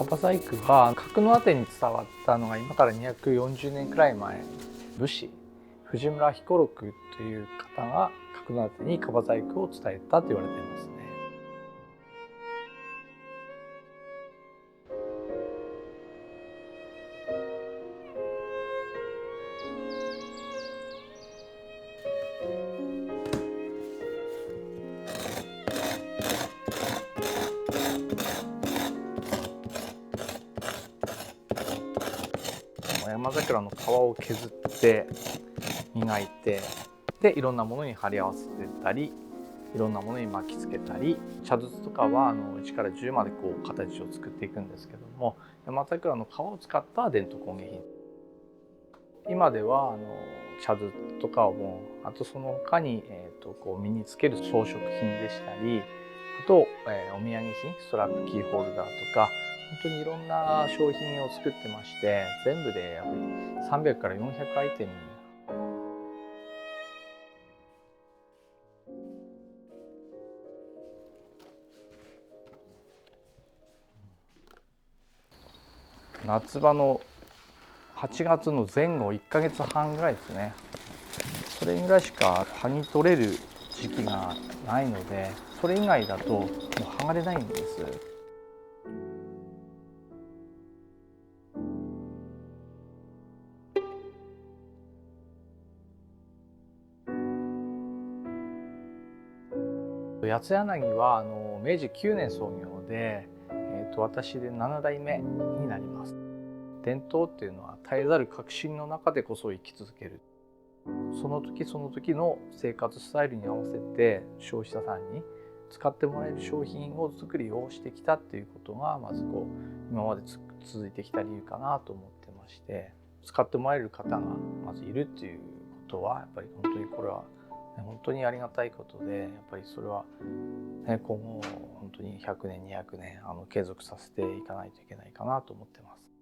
樺細工は角館に伝わったのが今から240年くらい前、武士藤村彦六という方が角館に樺細工を伝えたと言われていますね。山桜の皮を削って磨いて、でいろんなものに貼り合わせてたり、いろんなものに巻きつけたり、茶筒とかは1から10までこう形を作っていくんですけども、山桜の皮を使った伝統工芸品。今では茶筒とかも、あとその他に、こう身につける装飾品でしたり、あと、お土産品、ストラップキーホルダーとか、本当にいろんな商品を作ってまして、全部でやっぱり300から400アイテム。夏場の8月の前後1ヶ月半ぐらいですね。それぐらいしか葉に取れる時期がないので、それ以外だともう剥がれないんです。八津柳は明治9年創業で、私で7代目になります。伝統っていうのは絶えざる革新の中でこそ生き続ける。その時その時の生活スタイルに合わせて消費者さんに使ってもらえる商品を作りをしてきたっていうことがまずこう今まで続いてきた理由かなと思ってまして、使ってもらえる方がまずいるっていうことはやっぱり本当にこれは本当にありがたいことで、やっぱりそれは、今後本当に100年200年継続させていかないといけないかなと思ってます。